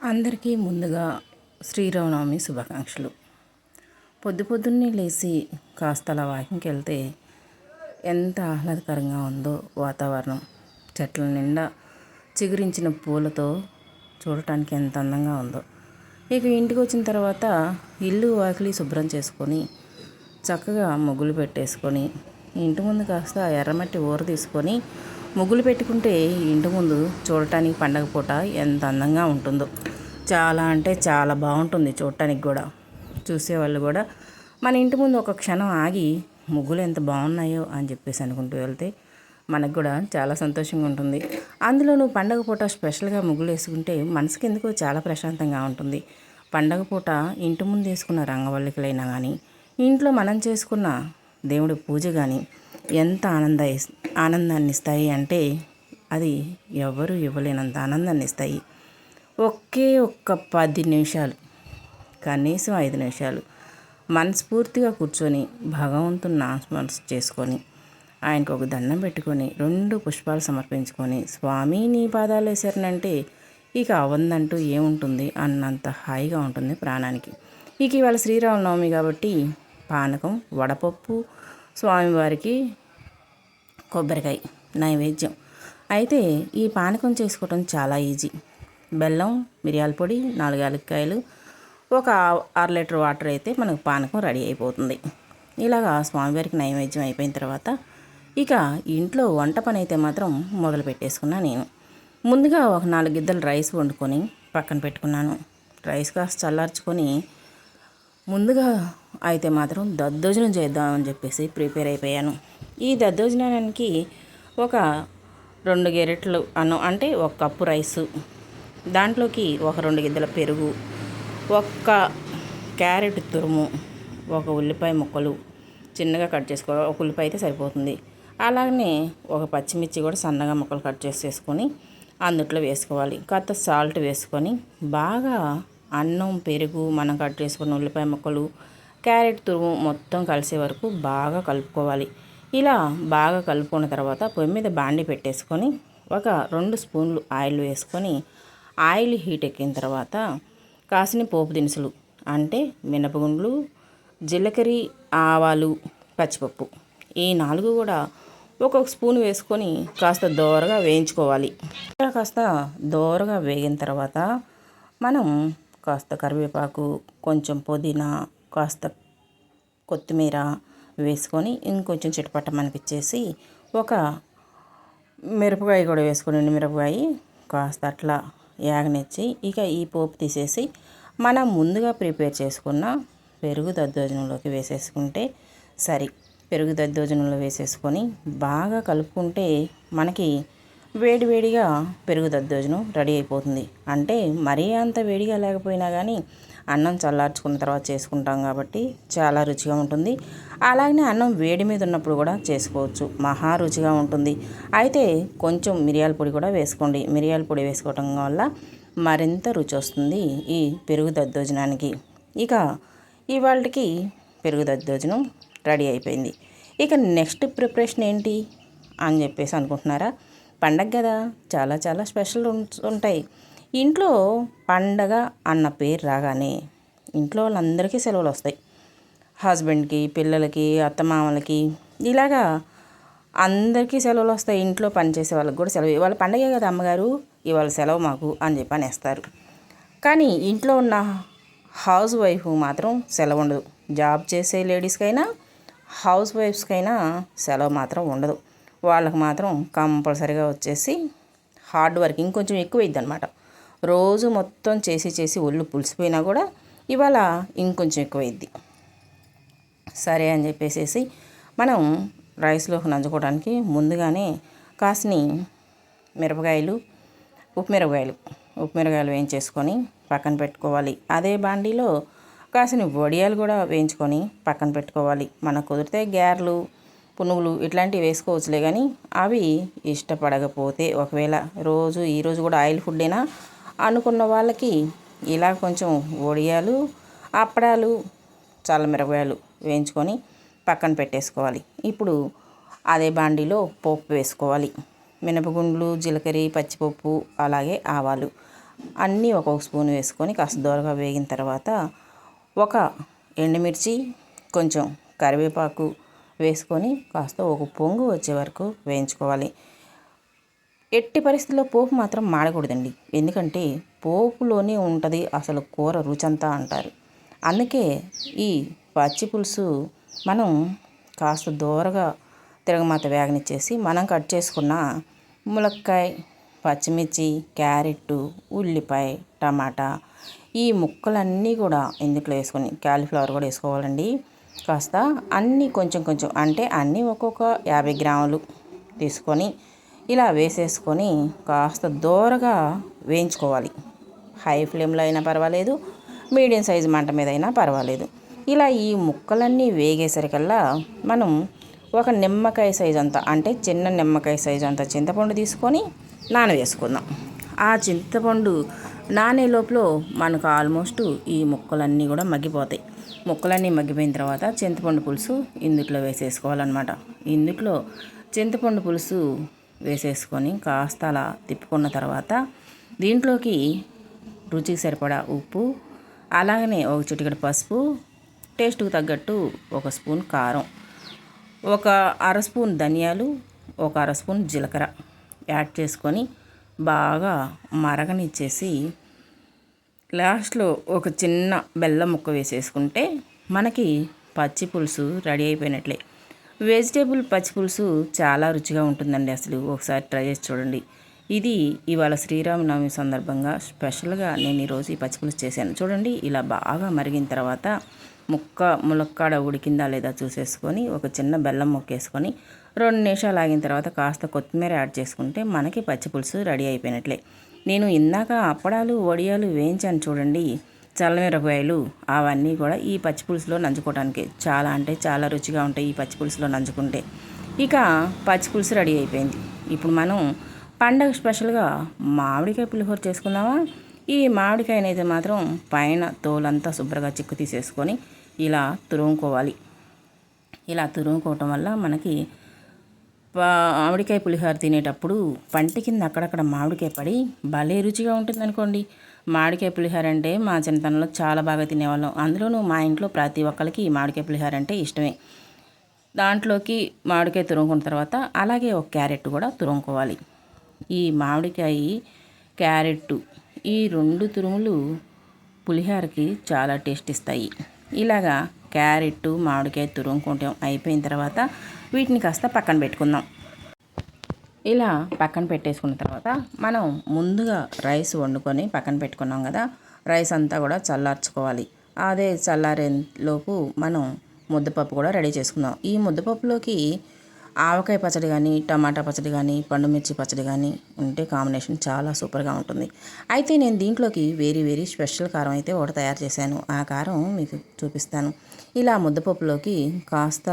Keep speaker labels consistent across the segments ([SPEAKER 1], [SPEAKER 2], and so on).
[SPEAKER 1] అందరికీ ముందుగా శ్రీరామనవమి శుభాకాంక్షలు. పొద్దున్నే లేచి కాస్త అలా వాకింగ్కి వెళ్తే ఎంత ఆహ్లాదకరంగా ఉందో వాతావరణం. చెట్ల నిండా చిగురించిన పూలతో చూడటానికి ఎంత అందంగా ఉందో. ఇక ఇంటికి వచ్చిన తర్వాత ఇల్లు వాకిలి శుభ్రం చేసుకొని చక్కగా ముగ్గులు పెట్టేసుకొని ఇంటి ముందు కాస్త ఎర్రమట్టి ఊర తీసుకొని ముగ్గులు పెట్టుకుంటే ఇంటి ముందు చూడటానికి పండగ పూట ఎంత అందంగా ఉంటుందో. చాలా అంటే చాలా బాగుంటుంది చూడటానికి కూడా. చూసేవాళ్ళు కూడా మన ఇంటి ముందు ఒక క్షణం ఆగి ముగ్గులు ఎంత బాగున్నాయో అని చెప్పేసి అనుకుంటూ వెళ్తే మనకు కూడా చాలా సంతోషంగా ఉంటుంది. అందులోనూ పండగ పూట స్పెషల్గా ముగ్గులు వేసుకుంటే మనసుకి ఎందుకో చాలా ప్రశాంతంగా ఉంటుంది. పండగ పూట ఇంటి ముందు వేసుకున్న రంగవల్లికలైనా కానీ ఇంట్లో మనం చేసుకున్న దేవుడి పూజ కానీ ఎంత ఆనందాన్ని ఇస్తాయి అంటే అది ఎవరు ఇవ్వలేనంత ఆనందాన్ని ఇస్తాయి. ఒక్క 10 నిమిషాలు, కనీసం 5 నిమిషాలు మనస్ఫూర్తిగా కూర్చొని భగవంతుని నామస్మరణ చేసుకొని ఆయనకు ఒక దండం పెట్టుకొని 2 పుష్పాలు సమర్పించుకొని స్వామి నీ పాదాలు వేసారనంటే ఇక అవందంటూ ఏముంటుంది అన్నంత హాయిగా ఉంటుంది ప్రాణానికి. ఇక ఇవాళ శ్రీరామనవమి కాబట్టి పానకం, వడపప్పు, స్వామివారికి కొబ్బరికాయ నైవేద్యం. అయితే ఈ పానకం చేసుకోవటం చాలా ఈజీ. బెల్లం, మిరియాల పొడి, 4 యాలక్కాయలు, ఒక 6 లీటర్ వాటర్ అయితే మనకు పానకం రెడీ అయిపోతుంది. ఇలాగా స్వామివారికి నైవేద్యం అయిపోయిన తర్వాత ఇక ఇంట్లో వంట పని అయితే మాత్రం మొదలు పెట్టేసుకున్నా నేను. ముందుగా ఒక 4 గిద్దలు రైస్ వండుకొని పక్కన పెట్టుకున్నాను. రైస్ కాస్త చల్లార్చుకొని ముందుగా అయితే మాత్రం దద్దోజనం చేద్దామని చెప్పేసి ప్రిపేర్ అయిపోయాను. ఈ దద్దోజనానికి ఒక 2 గెరెట్లు అన్నం, అంటే 1 కప్పు రైసు, దాంట్లోకి ఒక 2 గిద్దల పెరుగు, 1 క్యారెట్ తురుము, 1 ఉల్లిపాయ ముక్కలు చిన్నగా కట్ చేసుకోవాలి. 1 ఉల్లిపాయ అయితే సరిపోతుంది. అలాగనే 1 పచ్చిమిర్చి కూడా సన్నగా ముక్కలు కట్ చేసేసుకొని అందుట్లో వేసుకోవాలి. కాస్త సాల్ట్ వేసుకొని బాగా అన్నం, పెరుగు, మనం కట్ చేసుకున్న ఉల్లిపాయ ముక్కలు, క్యారెట్ తురుము మొత్తం కలిసే వరకు బాగా కలుపుకోవాలి. ఇలా బాగా కలుపుకున్న తర్వాత పొయ్యి మీద బాండి పెట్టేసుకొని ఒక 2 స్పూన్లు ఆయిల్ వేసుకొని ఆయిల్ హీట్ ఎక్కిన తర్వాత కాసిన పోపు దినుసులు, అంటే మినపగుండ్లు, జీలకర్ర, ఆవాలు, పచ్చిపప్పు, ఈ 4 కూడా ఒక్కొక్క స్పూన్ వేసుకొని కాస్త దోరగా వేయించుకోవాలి. కాస్త దోరగా వేగిన తర్వాత మనం కాస్త కరివేపాకు, కొంచెం పుదీనా, కాస్త కొత్తిమీర వేసుకొని ఇంకొంచెం చిటపట్టమనిపించేసి ఒక మిరపకాయ కూడా వేసుకొని మిరపకాయ కాస్త అట్లా యాగనిచ్చి ఇక ఈ పోపు తీసేసి మనం ముందుగా ప్రిపేర్ చేసుకున్న పెరుగు దద్దోజనంలోకి వేసేసుకుంటే సరి. పెరుగు దద్దోజనంలో వేసేసుకొని బాగా కలుపుకుంటే మనకి వేడివేడిగా పెరుగు దద్దోజనం రెడీ అయిపోతుంది. అంటే మరీ అంత వేడిగా లేకపోయినా కానీ అన్నం చల్లార్చుకున్న తర్వాత చేసుకుంటాం కాబట్టి చాలా రుచిగా ఉంటుంది. అలాగనే అన్నం వేడి మీద ఉన్నప్పుడు కూడా చేసుకోవచ్చు, మహా రుచిగా ఉంటుంది. అయితే కొంచెం మిరియాల పొడి కూడా వేసుకోండి. మిరియాల పొడి వేసుకోవటం వల్ల మరింత రుచి వస్తుంది ఈ పెరుగు దద్దోజనానికి. ఇక ఇవాళకి పెరుగు దద్దోజనం రెడీ అయిపోయింది. ఇక నెక్స్ట్ ప్రిపరేషన్ ఏంటి అని చెప్పేసి అనుకుంటున్నారా? పండగ కదా, చాలా చాలా స్పెషల్ ఉంటాయి. ఇంట్లో పండగ అన్న పేరు రాగానే ఇంట్లో వాళ్ళందరికీ సెలవులు వస్తాయి. హస్బెండ్కి, పిల్లలకి, అత్తమామలకి, ఇలాగా అందరికీ సెలవులు వస్తాయి. ఇంట్లో పనిచేసే వాళ్ళకి కూడా సెలవు. ఇవాళ పండగే కదా అమ్మగారు, ఇవాళ సెలవు మాకు అని చెప్పి అనేస్తారు. కానీ ఇంట్లో ఉన్న హౌస్ వైఫ్ మాత్రం సెలవు ఉండదు. జాబ్ చేసే లేడీస్కైనా హౌస్ వైఫ్స్కైనా సెలవు మాత్రం ఉండదు. వాళ్ళకి మాత్రం కంపల్సరీగా వచ్చేసి హార్డ్ వర్క్ ఇంకొంచెం ఎక్కువ అయింది అనమాట. రోజు మొత్తం చేసి ఒళ్ళు పులిసిపోయినా కూడా ఇవాళ ఇంకొంచెం ఎక్కువైద్ది. సరే అని చెప్పేసి మనం రైస్లోకి నంచుకోవడానికి ముందుగానే కాసిని మిరపకాయలు, ఉప్పు మిరపకాయలు వేయించేసుకొని పక్కన పెట్టుకోవాలి. అదే బాండీలో కాసిన వడియాలు కూడా వేయించుకొని పక్కన పెట్టుకోవాలి. మనకు కుదిరితే గారెలు, పునుగులు ఇట్లాంటివి వేసుకోవచ్చులే, కానీ అవి ఇష్టపడకపోతే ఒకవేళ ఈరోజు కూడా ఆయిల్ ఫుడ్డేనా అనుకున్న వాళ్ళకి ఇలా కొంచెం వడియాలు, అప్పడాలు, చల్లమిరపకాయలు వేయించుకొని పక్కన పెట్టేసుకోవాలి. ఇప్పుడు అదే బాండీలో పోపు వేసుకోవాలి. మినపగుండ్లు, జీలకర్ర, పచ్చిపప్పు, అలాగే ఆవాలు. అన్నీ ఒక్కొక్క స్పూన్ వేసుకొని కాస్త దూరగా వేగిన తర్వాత ఒక ఎండుమిర్చి, కొంచెం కరివేపాకు వేసుకొని కాస్త ఒక పొంగు వచ్చే వరకు వేయించుకోవాలి. ఎట్టి పరిస్థితుల్లో పోపు మాత్రం మాడకూడదండి, ఎందుకంటే పోపులోనే ఉంటుంది అసలు కూర రుచంతా అంటారు. అందుకే ఈ పచ్చి పులుసు మనం కాస్త దూరగా తిరగమాత వేగనిచ్చేసి మనం కట్ చేసుకున్న ములక్కాయ, పచ్చిమిర్చి, క్యారెట్, ఉల్లిపాయ, టమాటా ఈ ముక్కలన్నీ కూడా ఇందులో వేసుకొని క్యాలీఫ్లవర్ కూడా వేసుకోవాలండి. కాస్త అన్నీ కొంచెం కొంచెం అంటే అన్నీ ఒక్కొక్క 50 గ్రాములు తీసుకొని ఇలా వేసేసుకొని కాస్త దూరగా వేయించుకోవాలి. హై ఫ్లేమ్లో అయినా పర్వాలేదు, మీడియం సైజు మంట మీద అయినా పర్వాలేదు. ఇలా ఈ ముక్కలన్నీ వేగేసరికల్లా మనం ఒక నిమ్మకాయ సైజు అంతా అంటే చిన్న నిమ్మకాయ సైజు అంతా చింతపండు తీసుకొని నానవేసుకుందాం. ఆ చింతపండు నానే లోపల మనకు ఆల్మోస్ట్ ఈ ముక్కలన్నీ కూడా మగ్గిపోతాయి. ముక్కలన్నీ మగ్గిపోయిన తర్వాత చింతపండు పులుసు ఇందులో వేసేసుకోవాలన్నమాట. ఇందులో చింతపండు పులుసు వేసేసుకొని కాస్త అలా తిప్పుకున్న తర్వాత దీంట్లోకి రుచికి సరిపడా ఉప్పు, అలాగనే ఒక చిటికెడు పసుపు, టేస్ట్కి తగ్గట్టు ఒక స్పూన్ కారం, ఒక అర స్పూన్ ధనియాలు, ఒక అర స్పూన్ జీలకర్ర యాడ్ చేసుకొని బాగా మరగనిచ్చేసి లాస్ట్లో ఒక చిన్న బెల్లం ముక్క వేసేసుకుంటే మనకి పచ్చి పులుసు రెడీ అయిపోయినట్లే. వెజిటేబుల్ పచ్చి పులుసు చాలా రుచిగా ఉంటుందండి. అసలు ఒకసారి ట్రై చేసి చూడండి. ఇది ఇవాళ శ్రీరామనవమి సందర్భంగా స్పెషల్గా నేను ఈరోజు ఈ పచ్చి పులుసు చేశాను. చూడండి, ఇలా బాగా మరిగిన తర్వాత ములక్కాడ ఉడికిందా లేదా చూసేసుకొని ఒక చిన్న బెల్లం ముక్క వేసుకొని 2 నిమిషాలు ఆగిన తర్వాత కాస్త కొత్తిమీర యాడ్ చేసుకుంటే మనకి పచ్చి పులుసు రెడీ అయిపోయినట్లే. నేను ఇందాక అప్పడాలు, వడియాలు వేయించాను చూడండి, చల్లమిరపకాయలు, అవన్నీ కూడా ఈ పచ్చి పులుసులో నంచుకోవడానికి చాలా అంటే చాలా రుచిగా ఉంటాయి. ఈ పచ్చి పులుసులో నంచుకుంటే ఇక పచ్చి పులుసు రెడీ అయిపోయింది. ఇప్పుడు మనం పండగ స్పెషల్గా మామిడికాయ పులిహోర చేసుకుందామా. ఈ మామిడికాయనైతే మాత్రం పైన తోలంతా శుభ్రంగా చిక్కు తీసేసుకొని ఇలా తురుముకోవాలి. ఇలా తురుముకోవటం వల్ల మనకి మామిడికాయ పులిహోర తినేటప్పుడు పంటి కింద అక్కడక్కడ మామిడికాయ పడి భలే రుచిగా ఉంటుంది అనుకోండి. మామిడికాయ పులిహోర అంటే మా చిన్నతనంలో చాలా బాగా తినేవాళ్ళం. అందులోనూ మా ఇంట్లో ప్రతి ఒక్కరికి మామిడికాయ పులిహోర అంటే ఇష్టమే. దాంట్లోకి మామిడికాయ తురుముకున్న తర్వాత అలాగే ఒక క్యారెట్ కూడా తురుముకోవాలి. ఈ మామిడికాయ, క్యారెట్ ఈ 2 తురుములు పులిహోరకి చాలా టేస్ట్ ఇస్తాయి. ఇలాగా క్యారెట్, మామిడికాయ తురుముకుంటాం అయిపోయిన తర్వాత వీటిని కాస్త పక్కన పెట్టుకుందాం. ఇలా పక్కన పెట్టేసుకున్న తర్వాత మనం ముందుగా రైస్ వండుకొని పక్కన పెట్టుకున్నాం కదా, రైస్ అంతా కూడా చల్లార్చుకోవాలి. అదే చల్లారేలోపు మనం ముద్దపప్పు కూడా రెడీ చేసుకుందాం. ఈ ముద్దపప్పులోకి ఆవకాయ పచ్చడి కానీ, టమాటా పచ్చడి కానీ, పండుమిర్చి పచ్చడి కానీ ఉంటే కాంబినేషన్ చాలా సూపర్గా ఉంటుంది. అయితే నేను దీంట్లోకి వెరీ స్పెషల్ కారం అయితే ఒకటి తయారు చేశాను. ఆ కారం మీకు చూపిస్తాను. ఇలా ముద్దపప్పులోకి కాస్త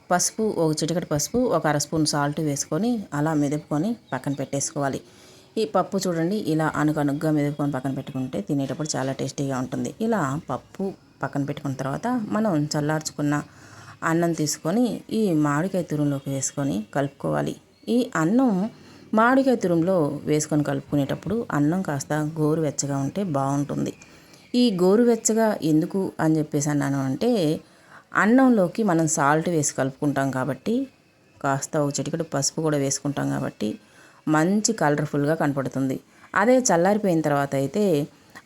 [SPEAKER 1] పసుపు, ఒక చిటికెడు పసుపు, ఒక అర స్పూన్ సాల్ట్ వేసుకొని అలా మెదుపుకొని పక్కన పెట్టేసుకోవాలి. ఈ పప్పు చూడండి, ఇలా అనుకనుగ్గా మెదుపుకొని పక్కన పెట్టుకుంటే తినేటప్పుడు చాలా టేస్టీగా ఉంటుంది. ఇలా పప్పు పక్కన పెట్టుకున్న తర్వాత మనం చల్లార్చుకున్న అన్నం తీసుకొని ఈ మామిడికాయ తురుములోకి వేసుకొని కలుపుకోవాలి. ఈ అన్నం మామిడికాయ తురుములో వేసుకొని కలుపుకునేటప్పుడు అన్నం కాస్త గోరువెచ్చగా ఉంటే బాగుంటుంది. ఈ గోరువెచ్చగా ఎందుకు అని చెప్పేసి అన్నాను అంటే, అన్నంలోకి మనం సాల్ట్ వేసి కలుపుకుంటాం కాబట్టి, కాస్త ఒక చిటికెడు పసుపు కూడా వేసుకుంటాం కాబట్టి మంచి కలర్ఫుల్గా కనపడుతుంది. అదే చల్లారిపోయిన తర్వాత అయితే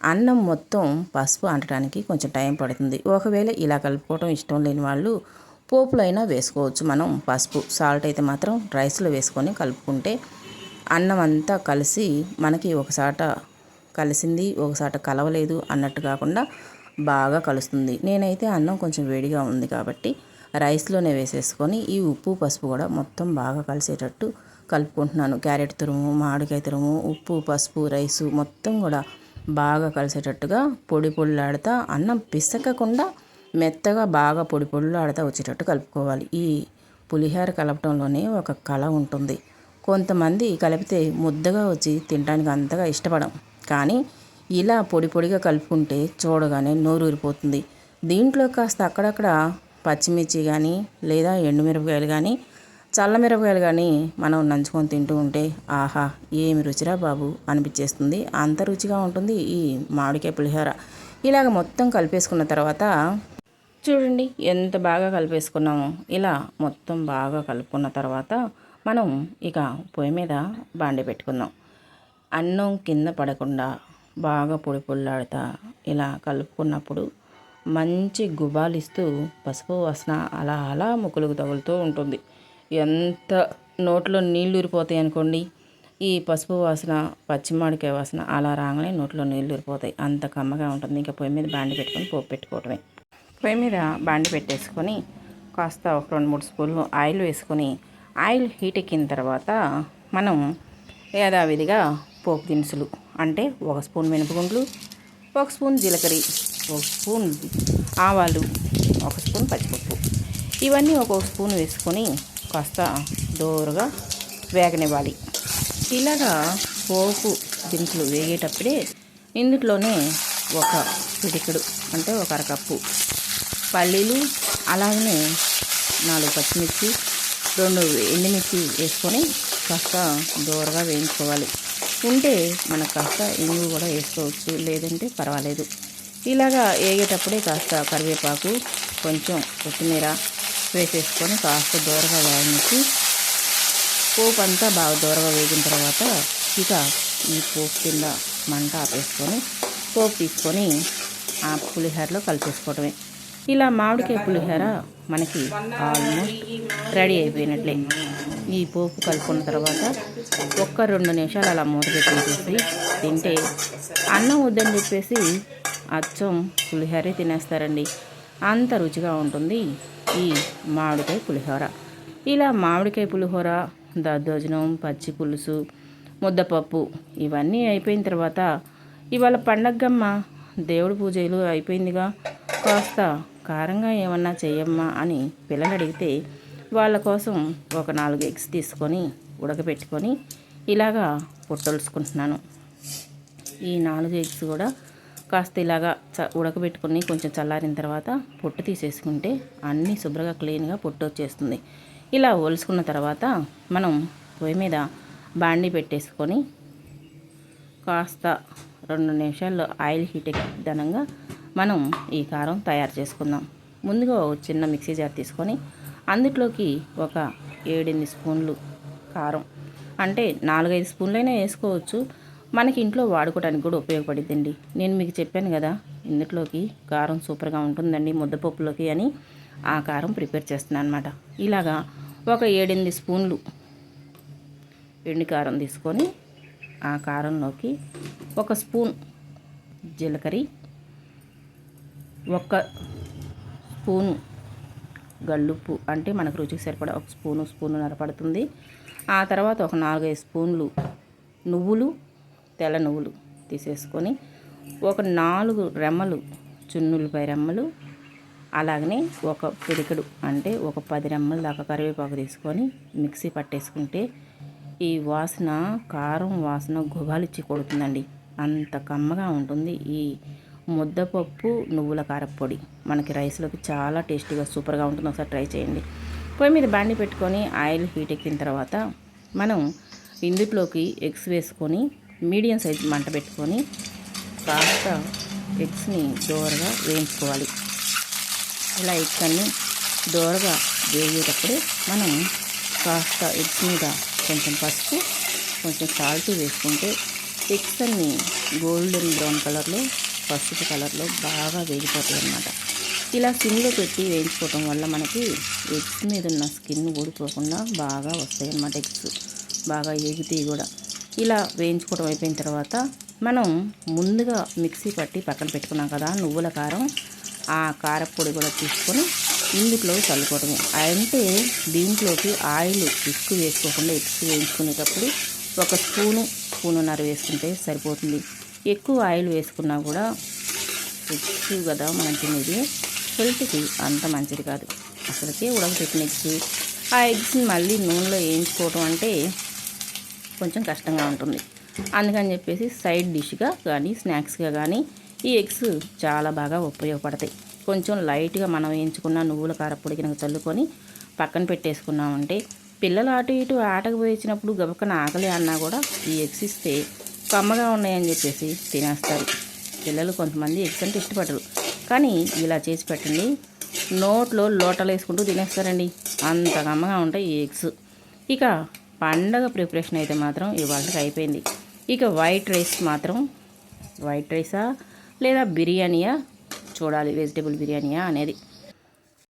[SPEAKER 1] అన్నం మొత్తం పసుపు అంటడానికి కొంచెం టైం పడుతుంది. ఒకవేళ ఇలా కలుపుకోవడం ఇష్టం లేని వాళ్ళు పోపులో అయినా వేసుకోవచ్చు. మనం పసుపు, సాల్ట్ అయితే మాత్రం రైస్లో వేసుకొని కలుపుకుంటే అన్నం అంతా కలిసి మనకి ఒకసాట కలిసింది, ఒకసాట కలవలేదు అన్నట్టు కాకుండా బాగా కలుస్తుంది. నేనైతే అన్నం కొంచెం వేడిగా ఉంది కాబట్టి రైస్లోనే వేసేసుకొని ఈ ఉప్పు, పసుపు కూడా మొత్తం బాగా కలిసేటట్టు కలుపుకుంటున్నాను. క్యారెట్ తురుము, మామిడికాయ తురుము, ఉప్పు, పసుపు, రైసు మొత్తం కూడా బాగా కలిసేటట్టుగా పొడిలాడుతా అన్నం పిసకకుండా మెత్తగా బాగా పొడిలాడుతా వచ్చేటట్టు కలుపుకోవాలి. ఈ పులిహోర కలపడంలోనే ఒక కళ ఉంటుంది. కొంతమంది కలిపితే ముద్దగా వచ్చి తినడానికి అంతగా ఇష్టపడం, కానీ ఇలా పొడిగా కలుపుకుంటే చూడగానే నోరు ఊరిపోతుంది. దీంట్లో కాస్త అక్కడక్కడ పచ్చిమిర్చి కానీ లేదా ఎండుమిరపకాయలు కానీ చల్లమిరపకాయలు కానీ మనం నంచుకొని తింటూ ఉంటే ఆహా ఏమి రుచిరా బాబు అనిపించేస్తుంది. అంత రుచిగా ఉంటుంది ఈ మామిడికాయ పులిహోర. ఇలాగ మొత్తం కలిపేసుకున్న తర్వాత చూడండి ఎంత బాగా కలిపేసుకున్నాము. ఇలా మొత్తం బాగా కలుపుకున్న తర్వాత మనం ఇక పొయ్యి మీద బాండి పెట్టుకుందాం. అన్నం కింద పడకుండా బాగా పొడి పొడిలాడుతా ఇలా కలుపుకున్నప్పుడు మంచి గుబాలిస్తూ పసుపు వాసన అలా అలా ముక్కులకు తగులుతూ ఉంటుంది. ఎంత నోట్లో నీళ్ళు ఊరిపోతాయి అనుకోండి. ఈ పసుపు వాసన పచ్చిమామిడికాయ వాసన అలా రాగానే నోట్లో నీళ్ళు ఊరిపోతాయి. అంత కమ్మగా ఉంటుంది. ఇంకా పొయ్యి మీద బాండి పెట్టుకొని పోపు పెట్టుకోవటమే. పొయ్యి మీద బాండి పెట్టేసుకొని కాస్త ఒక 2-3 స్పూన్లు ఆయిల్ వేసుకొని ఆయిల్ హీట్ ఎక్కిన తర్వాత మనం యథావిధిగా పోపు దినుసులు అంటే 1 స్పూన్ మినపగుండ్లు, 1 స్పూన్ జీలకర్ర, 1 స్పూన్ ఆవాలు, 1 స్పూన్ పచ్చిపప్పు ఇవన్నీ 1 స్పూన్ వేసుకొని కాస్త దోరగా వేగనివ్వాలి. ఇలాగా పోపు దినుసులు వేగేటప్పుడే ఇందులోనే ఒక పిడికెడు అంటే 1 అరకప్పు పల్లీలు, అలాగనే 4 పచ్చిమిర్చి, 2 ఎండుమిర్చి వేసుకొని కాస్త దోరగా వేయించుకోవాలి. ఉంటే మనకు కాస్త ఇంగు కూడా వేసుకోవచ్చు, లేదంటే పర్వాలేదు. ఇలాగా వేగేటప్పుడే కాస్త కరివేపాకు, కొంచెం కొత్తిమీర వేసేసుకొని కాస్త దోరగా వేయించి పోపు అంతా బాగా దోరగా వేగిన తర్వాత ఇక ఈ పోపు కింద మంట ఆపేసుకొని పోపు తీసుకొని ఆ పులిహోరలో కలిపేసుకోవటమే. ఇలా మామిడికాయ పులిహోర మనకి ఆల్మోస్ట్ రెడీ అయిపోయినట్లే. ఈ పోపు కలుపుకున్న తర్వాత 1-2 నిమిషాలు అలా మూత పెట్టేసి తింటే అన్నం వద్దని చెప్పేసి అచ్చం పులిహోరే తినేస్తారండి. అంత రుచిగా ఉంటుంది ఈ మామిడికాయ పులిహోర. ఇలా మామిడికాయ పులిహోర, దద్దోజనం, పచ్చి పులుసు, ముద్దపప్పు ఇవన్నీ అయిపోయిన తర్వాత ఇవాళ పండగమ్మ దేవుడి పూజలు అయిపోయిందిగా, కాస్త కారంగా ఏమన్నా చేయమ్మా అని పిల్లలు అడిగితే వాళ్ళ కోసం ఒక 4 ఎగ్స్ తీసుకొని ఉడకబెట్టుకొని ఇలాగా పొట్టొలుసుకుంటున్నాను. ఈ 4 ఎగ్స్ కూడా కాస్త ఇలాగా ఉడకబెట్టుకొని కొంచెం చల్లారిన తర్వాత పొట్టు తీసేసుకుంటే అన్నీ శుభ్రంగా క్లీన్గా పొట్టు వచ్చేస్తుంది. ఇలా ఒలుసుకున్న తర్వాత మనం పొయ్యి మీద బాండి పెట్టేసుకొని కాస్త 2 నిమిషాల్లో ఆయిల్ హీట్ ఎక్కిదనంగా మనం ఈ కారం తయారు చేసుకుందాం. ముందుగా ఒక చిన్న మిక్సీ జార్ తీసుకొని అందులోకి ఒక 7-8 స్పూన్లు కారం, అంటే 4-5 స్పూన్లైనా వేసుకోవచ్చు. మనకి ఇంట్లో వాడుకోవడానికి కూడా ఉపయోగపడిద్దండి. నేను మీకు చెప్పాను కదా ఇందులోకి కారం సూపర్గా ఉంటుందండి ముద్దపప్పులోకి అని, ఆ కారం ప్రిపేర్ చేస్తున్నాను అనమాట. ఇలాగా ఒక 7-8 స్పూన్లు ఎండు కారం తీసుకొని ఆ కారంలోకి 1 స్పూన్ జీలకర్ర, 1 స్పూను గల్లుప్పు అంటే మనకు రుచికి సరిపడా 1 స్పూన్నర పడుతుంది. ఆ తర్వాత ఒక 4-5 స్పూన్లు నువ్వులు, తెల్ల నువ్వులు తీసేసుకొని ఒక 4 రెమ్మలు చున్నులపై రెమ్మలు, అలాగనే ఒక పిడికెడు అంటే ఒక 10 రెమ్మల దాకా కరివేపాకు తీసుకొని మిక్సీ పట్టేసుకుంటే ఈ వాసన కారం వాసన గుబాలిచ్చి కొడుతుందండి. అంత కమ్మగా ఉంటుంది ఈ ముద్దపప్పు నువ్వుల కారపొడి. మనకి రైస్లోకి చాలా టేస్టీగా సూపర్గా ఉంటుంది. ఒకసారి ట్రై చేయండి. పొయ్యి మీద బాండి పెట్టుకొని ఆయిల్ హీట్ ఎక్కిన తర్వాత మనం ఇందులోకి ఎగ్స్ వేసుకొని మీడియం సైజ్ మంట పెట్టుకొని కాస్త ఎగ్స్ని దోరగా వేయించుకోవాలి. ఇలా ఎగ్స్ అన్నీ దోరగా వేగేటప్పుడే మనం కాస్త ఎగ్స్ మీద కొంచెం పసుపు, కొంచెం సాల్ట్ వేసుకుంటే ఎగ్స్ అన్నీ గోల్డెన్ బ్రౌన్ కలర్లో, పసుపు కలర్లో బాగా వేగిపోతాయి అన్నమాట. ఇలా సిమ్లో పెట్టి వేయించుకోవటం వల్ల మనకి ఎగ్స్ మీద ఉన్న స్కిన్ ఊడిపోకుండా బాగా వస్తాయి అన్నమాట. ఎగ్స్ బాగా ఎగుతాయి కూడా. ఇలా వేయించుకోవడం అయిపోయిన తర్వాత మనం ముందుగా మిక్సీ పట్టి పక్కన పెట్టుకున్నాం కదా నువ్వుల కారం, ఆ కారపొడి కూడా తీసుకొని ఇందులో చల్లుకోవడమే. అంటే దీంట్లోకి ఆయిల్ ఎక్కువ వేసుకోకుండా ఎగ్స్ వేయించుకునేటప్పుడు 1 స్పూన్నర వేసుకుంటే సరిపోతుంది. ఎక్కువ ఆయిల్ వేసుకున్నా కూడా ఎగ్స్ కదా మనం తినేది, హెల్త్కి అంత మంచిది కాదు. అసలుకే ఉడకపెట్టిన ఎగ్స్, ఆ ఎగ్స్ని మళ్ళీ నూనెలో వేయించుకోవడం అంటే కొంచెం కష్టంగా ఉంటుంది. అందుకని చెప్పేసి సైడ్ డిష్గా కానీ స్నాక్స్గా కానీ ఈ ఎగ్స్ చాలా బాగా ఉపయోగపడతాయి. కొంచెం లైట్గా మనం వేయించుకున్న నువ్వుల కారపొడి కనుక చల్లుకొని పక్కన పెట్టేసుకున్నామంటే పిల్లలు అటు ఇటు ఆటకు పోయి వచ్చినప్పుడు గబక్కన ఆకలి అన్నా కూడా ఈ ఎగ్స్ ఇస్తే కమ్మగా ఉన్నాయని చెప్పేసి తినేస్తారు. పిల్లలు కొంతమంది ఎగ్స్ అంటే ఇష్టపడరు, కానీ ఇలా చేసి పెట్టండి, నోట్లో లోటలు వేసుకుంటూ తినేస్తారండి. అంత కమ్మగా ఉంటాయి ఈ ఎగ్స్. ఇక పండగ ప్రిపరేషన్ అయితే మాత్రం ఇవాళకి అయిపోయింది. ఇక వైట్ రైసా లేదా బిర్యానీయా చూడాలి, వెజిటేబుల్ బిర్యానీయా అనేది.